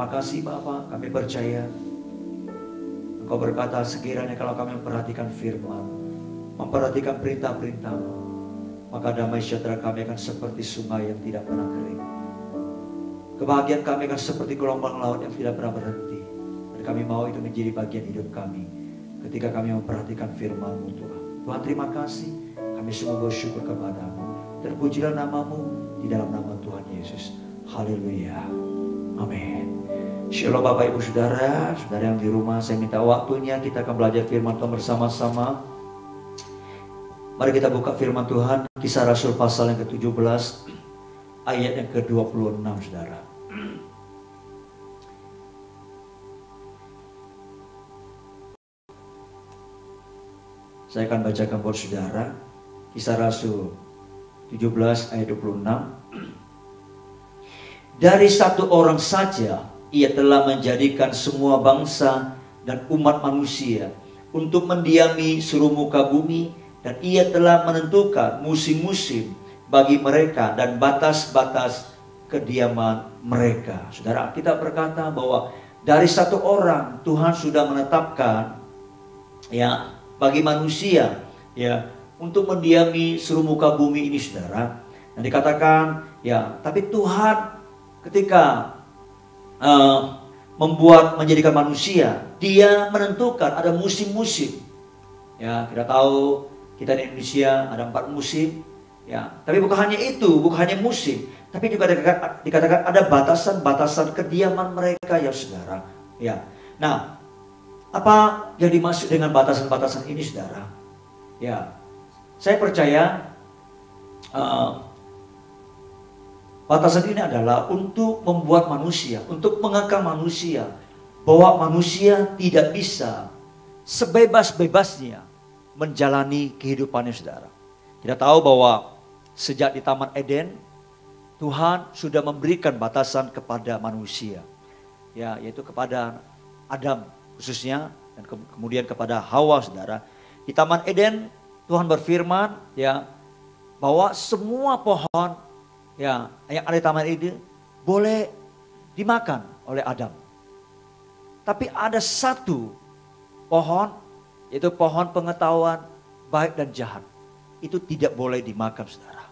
Terima kasih Bapa, kami percaya Engkau berkata sekiranya kalau kami memperhatikan firman, memperhatikan perintah-perintah-Mu, maka damai sejahtera kami akan seperti sungai yang tidak pernah kering. Kebahagiaan kami akan seperti gelombang laut yang tidak pernah berhenti. Dan kami mau itu menjadi bagian hidup kami ketika kami memperhatikan firman-Mu Tuhan. Tuhan terima kasih, kami semua bersyukur kepada-Mu. Terpujilah nama-Mu di dalam nama Tuhan Yesus. Haleluya. Amin. Shalom Bapak Ibu Saudara, saudara yang di rumah, saya minta waktunya kita akan belajar firman Tuhan bersama-sama. Mari kita buka firman Tuhan, Kisah Rasul pasal yang ke-17, ayat yang ke-26 saudara. Saya akan bacakan buat saudara, Kisah Rasul 17 ayat 26. Dari satu orang saja ia telah menjadikan semua bangsa dan umat manusia untuk mendiami seluruh muka bumi, dan ia telah menentukan musim-musim bagi mereka dan batas-batas kediaman mereka. Saudara, kita berkata bahwa dari satu orang Tuhan sudah menetapkan ya bagi manusia ya untuk mendiami seluruh muka bumi ini saudara. Dan dikatakan ya, tapi Tuhan ketika menjadikan manusia, Dia menentukan ada musim-musim. Ya, kita tahu kita di Indonesia ada 4 musim. Ya, tapi bukan hanya itu, bukan hanya musim, tapi juga dikatakan ada batasan-batasan kediaman mereka ya saudara. Ya, nah apa yang dimaksud dengan batasan-batasan ini saudara? Ya, saya percaya batasan ini adalah untuk membuat manusia, untuk mengekang manusia, bahwa manusia tidak bisa sebebas-bebasnya menjalani kehidupannya saudara. Kita tahu bahwa sejak di Taman Eden, Tuhan sudah memberikan batasan kepada manusia, ya, yaitu kepada Adam khususnya, dan kemudian kepada Hawa saudara. Di Taman Eden Tuhan berfirman ya bahwa semua pohon ya yang ada di taman ini boleh dimakan oleh Adam. Tapi ada satu pohon, yaitu pohon pengetahuan baik dan jahat. Itu tidak boleh dimakan saudara.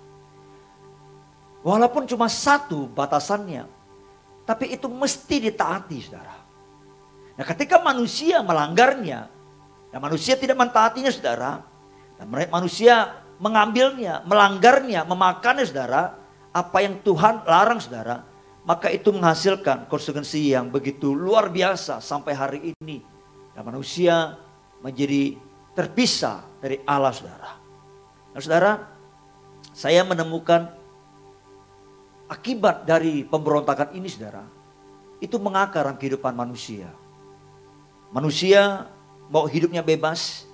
Walaupun cuma satu batasannya, tapi itu mesti ditaati saudara. Nah ketika manusia melanggarnya, dan manusia tidak mentaatinya saudara, dan manusia mengambilnya, melanggarnya, memakannya saudara, apa yang Tuhan larang saudara, maka itu menghasilkan konsekuensi yang begitu luar biasa sampai hari ini. Dan manusia menjadi terpisah dari Allah saudara. Nah saudara, saya menemukan akibat dari pemberontakan ini saudara, itu mengakar dalam kehidupan manusia. Manusia mau hidupnya bebas,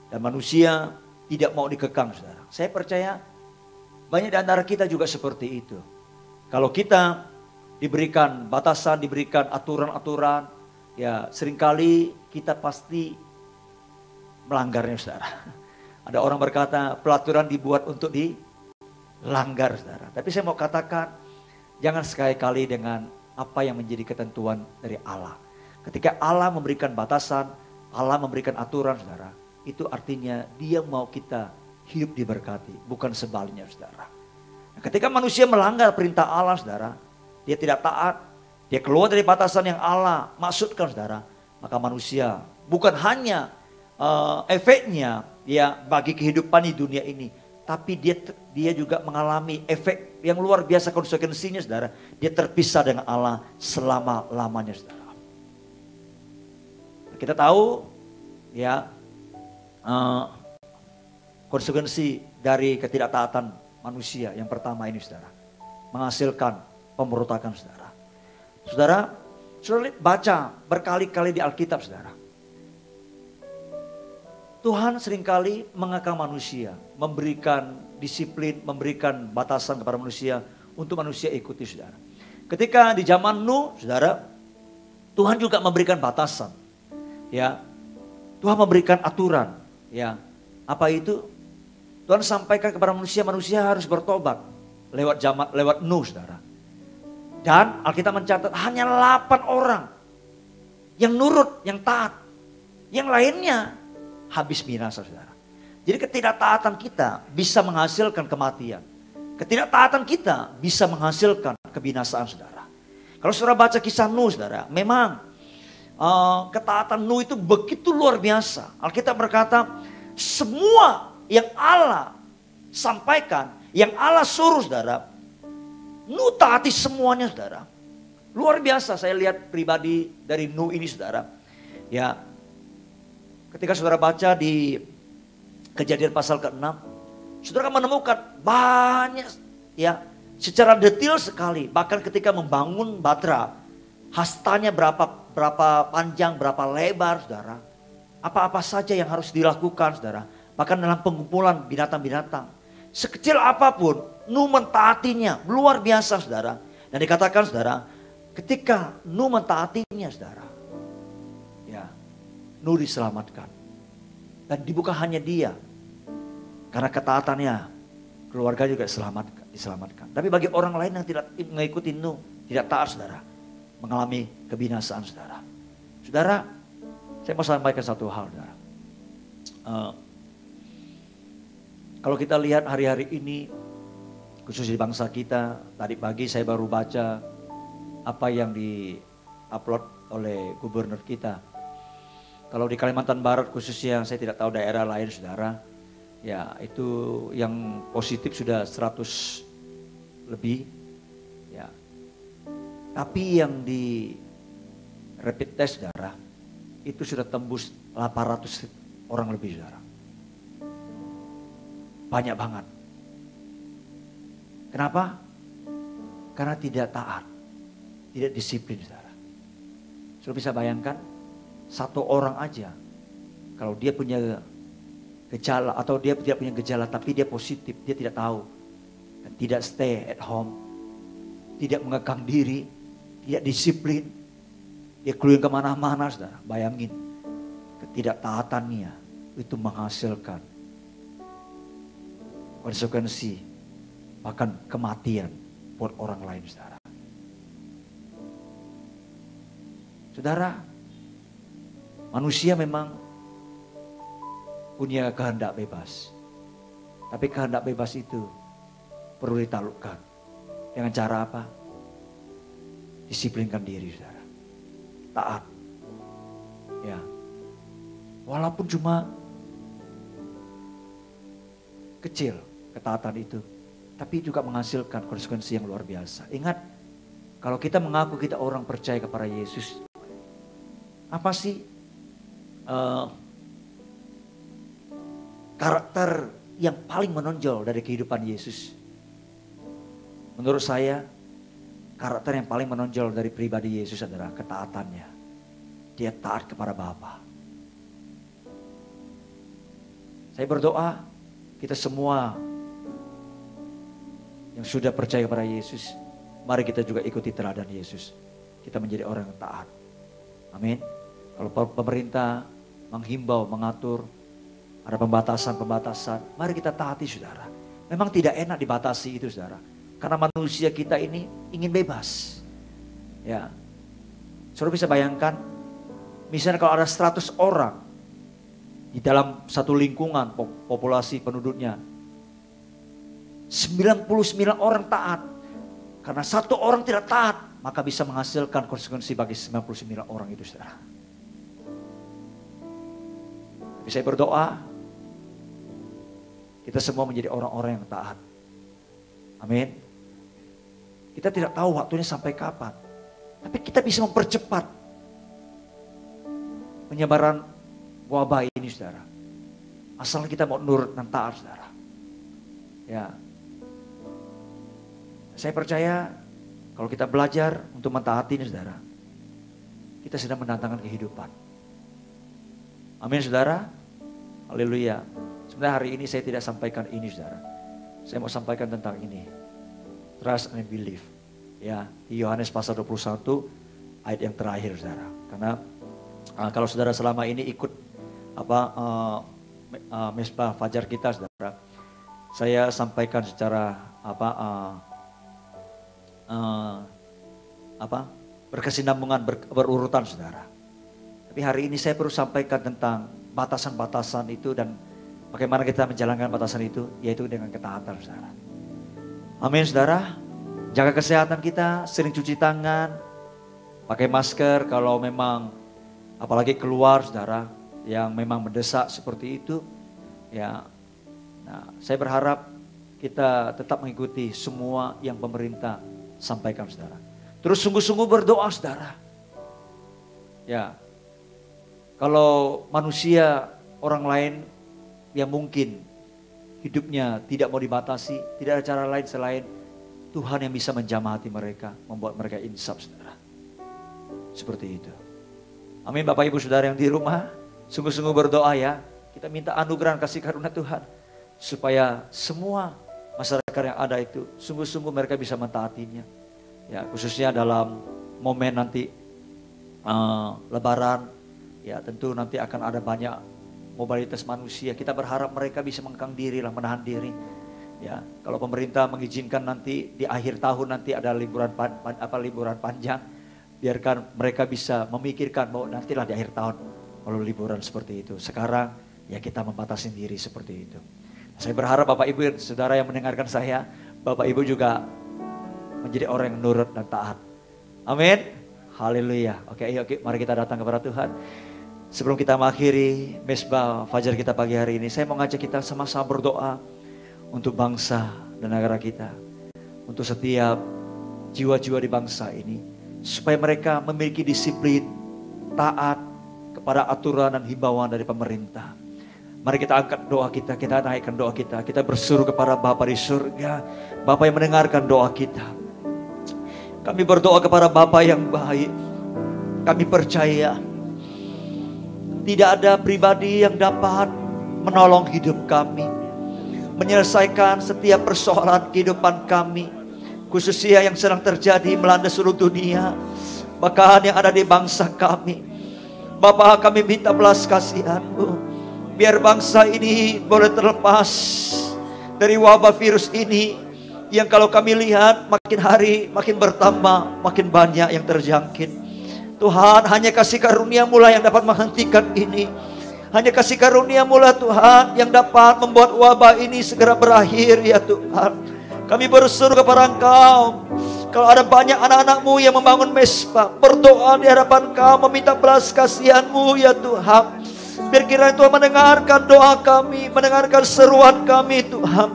dan manusia tidak mau dikekang saudara. Saya percaya banyak di antara kita juga seperti itu. Kalau kita diberikan batasan, diberikan aturan-aturan, ya seringkali kita pasti melanggarnya saudara. Ada orang berkata pelaturan dibuat untuk dilanggar saudara. Tapi saya mau katakan, jangan sekali-kali dengan apa yang menjadi ketentuan dari Allah. Ketika Allah memberikan batasan, Allah memberikan aturan saudara, itu artinya Dia mau kita hidup diberkati, bukan sebaliknya saudara. Nah, ketika manusia melanggar perintah Allah saudara, dia tidak taat, dia keluar dari batasan yang Allah maksudkan saudara, maka manusia bukan hanya efeknya ya bagi kehidupan di dunia ini, tapi dia juga mengalami efek yang luar biasa konsekuensinya saudara. Dia terpisah dengan Allah selama-lamanya saudara. Kita tahu ya konsekuensi dari ketidaktaatan manusia yang pertama ini saudara, menghasilkan pemberontakan saudara. Saudara baca berkali-kali di Alkitab saudara. Tuhan seringkali mengekang manusia, memberikan disiplin, memberikan batasan kepada manusia untuk manusia ikuti saudara. Ketika di zaman Nuh saudara, Tuhan juga memberikan batasan. Ya, Tuhan memberikan aturan. Ya, apa itu? Tuhan sampaikan kepada manusia, manusia harus bertobat lewat Nuh saudara. Dan Alkitab mencatat hanya 8 orang yang nurut, yang taat. Yang lainnya habis binasa, saudara. Jadi ketidaktaatan kita bisa menghasilkan kematian. Ketidaktaatan kita bisa menghasilkan kebinasaan, saudara. Kalau saudara baca kisah Nuh, saudara, memang ketaatan Nuh itu begitu luar biasa. Alkitab berkata, semua yang Allah sampaikan, yang Allah suruh, saudara, Nuh taati semuanya, saudara. Luar biasa saya lihat pribadi dari Nuh ini, saudara. Ya, ketika saudara baca di Kejadian pasal ke-6, saudara akan menemukan banyak, ya, secara detail sekali. Bahkan ketika membangun Batra, hastanya berapa panjang, berapa lebar, saudara. Apa-apa saja yang harus dilakukan, saudara. Bahkan dalam pengumpulan binatang-binatang. Sekecil apapun, Nuh mentaatinya, luar biasa, saudara. Dan dikatakan, saudara, ketika Nuh mentaatinya, saudara, ya, Nuh diselamatkan. Dan bukan hanya dia, karena ketaatannya, keluarga juga diselamatkan. Tapi bagi orang lain yang tidak mengikuti Nuh, tidak taat, saudara, mengalami kebinasaan, saudara. Saudara, saya mau sampaikan satu hal, saudara. Kalau kita lihat hari-hari ini, khusus di bangsa kita, tadi pagi saya baru baca apa yang di-upload oleh gubernur kita. Kalau di Kalimantan Barat khususnya, saya tidak tahu daerah lain, saudara, ya itu yang positif sudah 100 lebih, ya. Tapi yang di rapid test, saudara, itu sudah tembus 800 orang lebih, saudara. Banyak banget. Kenapa? Karena tidak taat, tidak disiplin, saudara. Sudah bisa bayangkan, satu orang aja, kalau dia punya gejala atau dia tidak punya gejala tapi dia positif, dia tidak tahu. Dan tidak stay at home, tidak mengekang diri, tidak disiplin. Dia keluar kemana-mana, saudara. Bayangin, ketidaktaatannya itu menghasilkan konsekuensi, bahkan kematian buat orang lain, saudara. Saudara, manusia memang punya kehendak bebas. Tapi kehendak bebas itu perlu ditaklukkan. Dengan cara apa? Disiplinkan diri, saudara. Taat. Ya. Walaupun cuma kecil ketaatan itu, tapi juga menghasilkan konsekuensi yang luar biasa. Ingat, kalau kita mengaku kita orang percaya kepada Yesus, apa sih karakter yang paling menonjol dari kehidupan Yesus? Menurut saya, karakter yang paling menonjol dari pribadi Yesus adalah ketaatannya. Dia taat kepada Bapa. Saya berdoa, kita semua yang sudah percaya kepada Yesus, mari kita juga ikuti teladan Yesus. Kita menjadi orang yang taat. Amin. Kalau pemerintah menghimbau, mengatur, ada pembatasan-pembatasan, mari kita taati, saudara. Memang tidak enak dibatasi itu, saudara. Karena manusia kita ini ingin bebas. Ya. Saudara bisa bayangkan, misalnya kalau ada 100 orang di dalam satu lingkungan populasi penduduknya, 99 orang taat. Karena satu orang tidak taat, maka bisa menghasilkan konsekuensi bagi 99 orang itu, saudara. Tapi saya berdoa, kita semua menjadi orang-orang yang taat. Amin. Kita tidak tahu waktunya sampai kapan. Tapi kita bisa mempercepat penyebaran wabah ini, saudara. Asal kita mau nurut dan taat, saudara. Ya. Saya percaya kalau kita belajar untuk mentaati ini, saudara, kita sedang mendatangkan kehidupan. Amin, saudara. Haleluya. Sebenarnya hari ini saya tidak sampaikan ini, saudara. Saya mau sampaikan tentang ini. Trust and believe. Ya, di Yohanes pasal 21 ayat yang terakhir, saudara. Karena kalau saudara selama ini ikut mesbah fajar kita, saudara, saya sampaikan secara berkesinambungan, berurutan saudara. Tapi hari ini saya perlu sampaikan tentang batasan-batasan itu dan bagaimana kita menjalankan batasan itu, yaitu dengan ketaatan saudara. Amin saudara. Jaga kesehatan kita, sering cuci tangan, pakai masker kalau memang apalagi keluar saudara yang memang mendesak seperti itu. Ya, nah saya berharap kita tetap mengikuti semua yang pemerintah sampaikan saudara. Terus sungguh-sungguh berdoa saudara. Ya, kalau manusia orang lain yang mungkin hidupnya tidak mau dibatasi, tidak ada cara lain selain Tuhan yang bisa menjamah hati mereka, membuat mereka insaf saudara. Seperti itu. Amin Bapak Ibu Saudara yang di rumah, sungguh-sungguh berdoa ya. Kita minta anugerah kasih karunia Tuhan. Supaya semua masyarakat yang ada itu, sungguh-sungguh mereka bisa mentaatinya. Ya, khususnya dalam momen nanti Lebaran, ya tentu nanti akan ada banyak mobilitas manusia. Kita berharap mereka bisa mengekang diri lah, menahan diri. Ya, kalau pemerintah mengizinkan nanti di akhir tahun nanti ada liburan panjang, biarkan mereka bisa memikirkan bahwa nantilah di akhir tahun kalau liburan seperti itu. Sekarang ya kita membatasi diri seperti itu. Saya berharap Bapak Ibu Saudara yang mendengarkan saya, Bapak Ibu juga menjadi orang yang nurut dan taat. Amin. Haleluya. Oke, mari kita datang kepada Tuhan. Sebelum kita mengakhiri mesbah fajar kita pagi hari ini, saya mau ngajak kita sama-sama berdoa untuk bangsa dan negara kita. Untuk setiap jiwa-jiwa di bangsa ini. Supaya mereka memiliki disiplin, taat kepada aturan dan himbauan dari pemerintah. Mari kita angkat doa kita naikkan doa kita berseru kepada Bapa di surga, Bapa yang mendengarkan doa kita. Kami berdoa kepada Bapa yang baik. Kami percaya tidak ada pribadi yang dapat menolong hidup kami, menyelesaikan setiap persoalan kehidupan kami, khususnya yang sedang terjadi melanda seluruh dunia, bahkan yang ada di bangsa kami. Bapa, kami minta belas kasihan-Mu. Biar bangsa ini boleh terlepas dari wabah virus ini yang kalau kami lihat makin hari makin bertambah, makin banyak yang terjangkit. Tuhan, hanya kasih karunia-Mu lah yang dapat menghentikan ini. Hanya kasih karunia-Mu lah Tuhan yang dapat membuat wabah ini segera berakhir ya Tuhan. Kami berseru kepada Engkau. Kalau ada banyak anak-anak-Mu yang membangun mesbah, berdoa di hadapan Engkau, meminta belas kasihan-Mu ya Tuhan. Biar kiranya Tuhan mendengarkan doa kami, mendengarkan seruan kami Tuhan.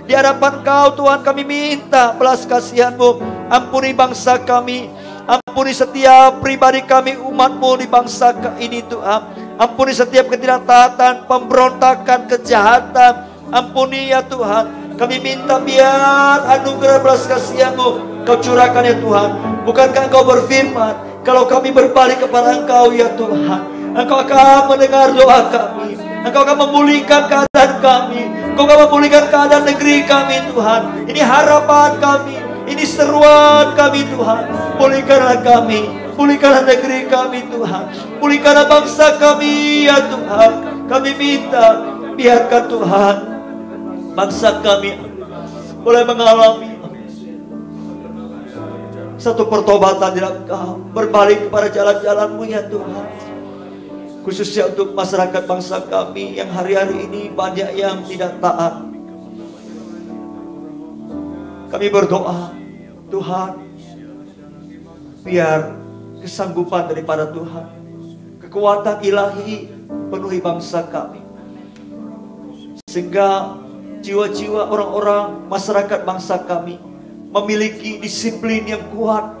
Di hadapan Kau Tuhan kami minta belas kasihan-Mu. Ampuni bangsa kami, ampuni setiap pribadi kami, umat-Mu di bangsa ini Tuhan. Ampuni setiap ketidaktaatan, pemberontakan, kejahatan. Ampuni ya Tuhan. Kami minta biar anugerah belas kasihan-Mu Kau curahkan ya Tuhan. Bukankah Engkau berfirman, kalau kami berbalik kepada Engkau ya Tuhan, Engkau akan mendengar doa kami. Engkau akan memulihkan keadaan kami. Engkau akan memulihkan keadaan negeri kami Tuhan. Ini harapan kami, ini seruan kami Tuhan. Pulihkanlah kami, pulihkanlah negeri kami Tuhan. Pulihkanlah bangsa kami ya Tuhan. Kami minta biarkan Tuhan bangsa kami boleh mengalami satu pertobatan di dalam Engkau, berbalik kepada jalan-jalan-Mu ya Tuhan. Khususnya untuk masyarakat bangsa kami yang hari-hari ini banyak yang tidak taat. Kami berdoa, Tuhan, biar kesanggupan daripada Tuhan, kekuatan ilahi penuhi bangsa kami. Sehingga jiwa-jiwa orang-orang masyarakat bangsa kami memiliki disiplin yang kuat,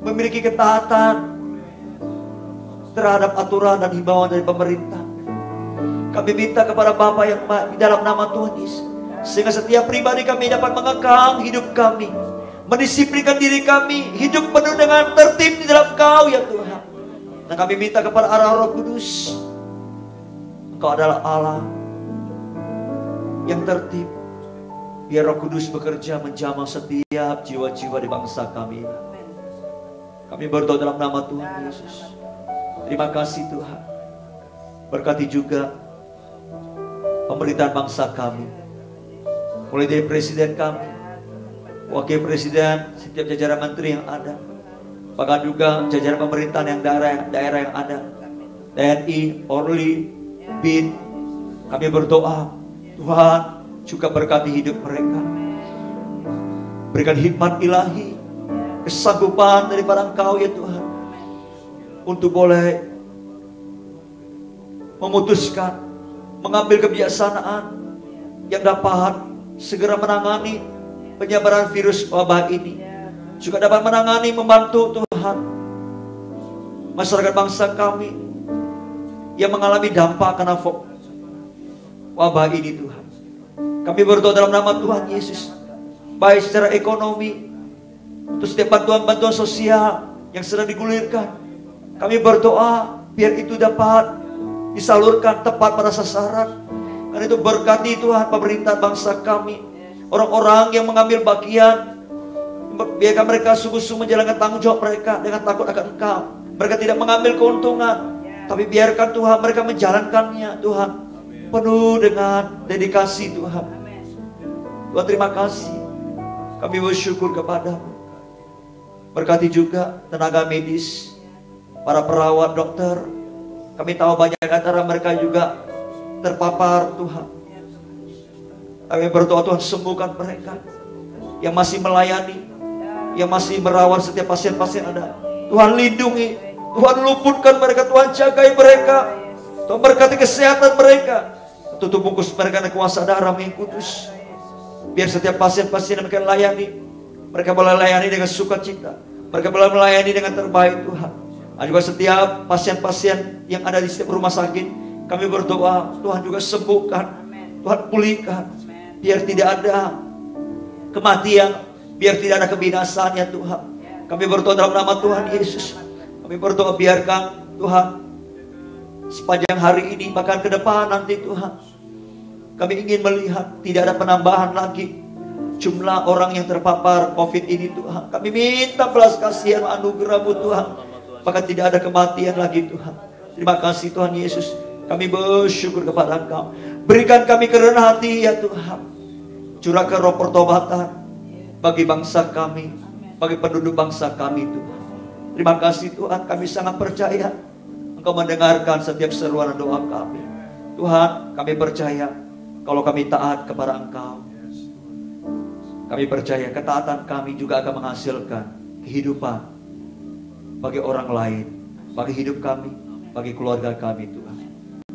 memiliki ketaatan terhadap aturan dan himbauan dari pemerintah. Kami minta kepada Bapa yang baik di dalam nama Tuhan Yesus, sehingga setiap pribadi kami dapat mengekang hidup kami, mendisiplinkan diri kami, hidup penuh dengan tertib di dalam Kau ya Tuhan. Dan kami minta kepada arah Roh Kudus, Engkau adalah Allah yang tertib. Biar Roh Kudus bekerja menjamah setiap jiwa-jiwa di bangsa kami. Kami berdoa dalam nama Tuhan Yesus. Terima kasih Tuhan. Berkati juga pemerintahan bangsa kami, mulai dari presiden kami, wakil presiden, setiap jajaran menteri yang ada. bahkan juga jajaran pemerintahan yang daerah yang ada, TNI, Polri, BIN. Kami berdoa, Tuhan juga berkati hidup mereka. Berikan hikmat ilahi, kesanggupan daripada Engkau ya Tuhan, untuk boleh memutuskan, mengambil kebijaksanaan yang dapat segera menangani penyebaran virus wabah ini. Juga dapat menangani, membantu Tuhan masyarakat bangsa kami yang mengalami dampak karena wabah ini Tuhan. Kami berdoa dalam nama Tuhan Yesus, baik secara ekonomi, untuk setiap bantuan-bantuan sosial yang sedang digulirkan, kami berdoa biar itu dapat disalurkan tepat pada sasaran. Karena itu berkati Tuhan pemerintah bangsa kami, orang-orang yang mengambil bagian, biarkan mereka sungguh-sungguh menjalankan tanggung jawab mereka dengan takut akan Engkau. Mereka tidak mengambil keuntungan, tapi biarkan Tuhan mereka menjalankannya Tuhan penuh dengan dedikasi Tuhan. Tuhan terima kasih, kami bersyukur kepada-Mu. Berkati juga tenaga medis, para perawat, dokter. Kami tahu banyak antara mereka juga terpapar Tuhan. Kami berdoa Tuhan sembuhkan mereka yang masih melayani, yang masih merawat setiap pasien-pasien ada. Tuhan lindungi, Tuhan luputkan mereka, Tuhan jagai mereka, Tuhan berkati kesehatan mereka. Tutup bungkus mereka dengan kuasa darah yang kudus. Biar setiap pasien-pasien yang mereka layani, mereka boleh layani dengan sukacita, mereka boleh melayani dengan terbaik Tuhan. Dan juga setiap pasien-pasien yang ada di setiap rumah sakit, kami berdoa Tuhan juga sembuhkan, Tuhan pulihkan, biar tidak ada kematian, biar tidak ada kebinasaan ya Tuhan. Kami berdoa dalam nama Tuhan Yesus. Kami berdoa biarkan Tuhan sepanjang hari ini, bahkan ke depan nanti Tuhan, kami ingin melihat tidak ada penambahan lagi jumlah orang yang terpapar COVID ini Tuhan. Kami minta belas kasihan anugerah-Mu Tuhan, bahkan tidak ada kematian lagi Tuhan. Terima kasih Tuhan Yesus. Kami bersyukur kepada Engkau. Berikan kami kerendahan hati ya Tuhan. Curahkan roh pertobatan bagi bangsa kami, bagi penduduk bangsa kami Tuhan. Terima kasih Tuhan, kami sangat percaya Engkau mendengarkan setiap seruan doa kami. Tuhan, kami percaya kalau kami taat kepada Engkau, kami percaya ketaatan kami juga akan menghasilkan kehidupan bagi orang lain, bagi hidup kami, bagi keluarga kami Tuhan.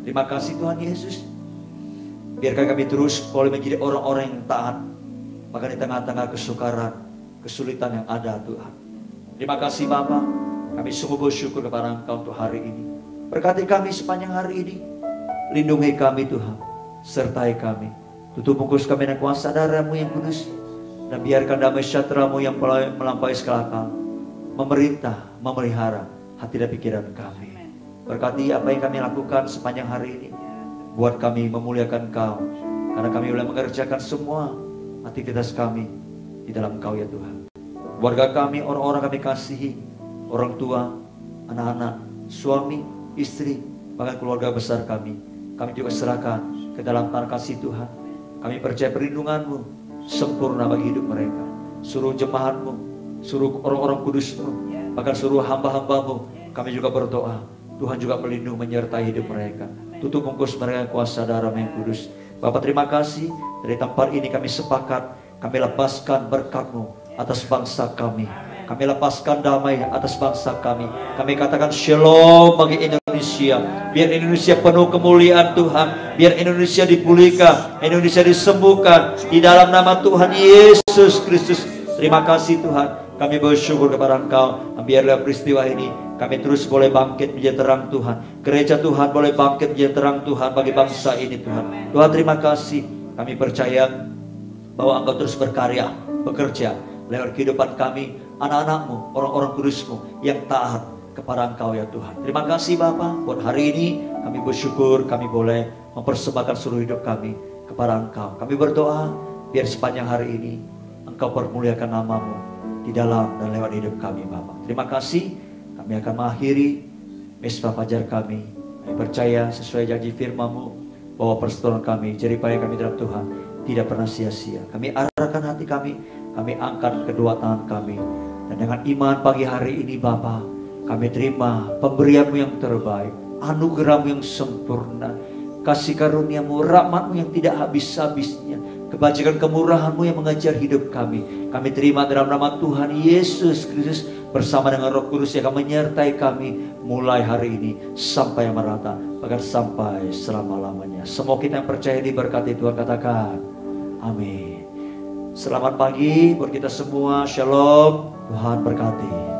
Terima kasih Tuhan Yesus. Biarkan kami terus boleh menjadi orang-orang yang taat, bahkan di tengah-tengah kesukaran, kesulitan yang ada Tuhan. Terima kasih Bapa, kami sungguh bersyukur kepada Engkau untuk hari ini. Berkati kami sepanjang hari ini, lindungi kami Tuhan, sertai kami. Tutup bungkus kami dengan kuasa darah-Mu yang kudus, dan biarkan damai sejahtera-Mu yang melampaui segala akal memerintah, memelihara hati dan pikiran kami. Berkati apa yang kami lakukan sepanjang hari ini, buat kami memuliakan Engkau, karena kami boleh mengerjakan semua aktivitas kami di dalam Engkau ya Tuhan. Keluarga kami, orang-orang kami kasihi, orang tua, anak-anak, suami, istri, bahkan keluarga besar kami juga serahkan ke dalam tangan kasih Tuhan. Kami percaya perlindungan-Mu sempurna bagi hidup mereka. Suruh jemaat-Mu, suruh orang-orang kudus-Mu, bahkan suruh hamba-hamba-Mu, kami juga berdoa Tuhan juga melindungi menyertai hidup mereka. Tutup bungkus mereka kuasa darah yang kudus. Bapak terima kasih, dari tempat ini kami sepakat, kami lepaskan berkat-Mu atas bangsa kami. Kami lepaskan damai atas bangsa kami. Kami katakan shalom bagi Indonesia. Biar Indonesia penuh kemuliaan Tuhan. Biar Indonesia dipulihkan, Indonesia disembuhkan di dalam nama Tuhan Yesus Kristus. Terima kasih Tuhan. Kami bersyukur kepada Engkau. Biarlah peristiwa ini kami terus boleh bangkit menjadi terang Tuhan. Gereja Tuhan boleh bangkit menjadi terang Tuhan bagi bangsa ini Tuhan. Tuhan terima kasih. Kami percaya bahwa Engkau terus berkarya, bekerja lewat kehidupan kami, anak-anak-Mu, orang-orang kudus-Mu yang taat kepada Engkau ya Tuhan. Terima kasih Bapa, buat hari ini kami bersyukur kami boleh mempersembahkan seluruh hidup kami kepada Engkau. Kami berdoa biar sepanjang hari ini Engkau permuliakan nama-Mu di dalam dan lewat hidup kami Bapa. Terima kasih. Kami akan mengakhiri mesbah fajar kami. Kami percaya sesuai janji firman-Mu bahwa perseteruan kami, jeripaya kami dalam Tuhan tidak pernah sia-sia. Kami arahkan hati kami angkat kedua tangan kami. Dan dengan iman pagi hari ini Bapa, kami terima pemberian-Mu yang terbaik, anugerah-Mu yang sempurna, kasih karunia-Mu, rahmat-Mu yang tidak habis-habisnya, kebajikan kemurahan-Mu yang mengajar hidup kami. Kami terima dalam nama Tuhan Yesus Kristus bersama dengan Roh Kudus yang akan menyertai kami mulai hari ini sampai yang merata, bahkan sampai selama-lamanya. Semua kita yang percaya diberkati Tuhan, katakan amin. Selamat pagi buat kita semua. Shalom. Tuhan berkati.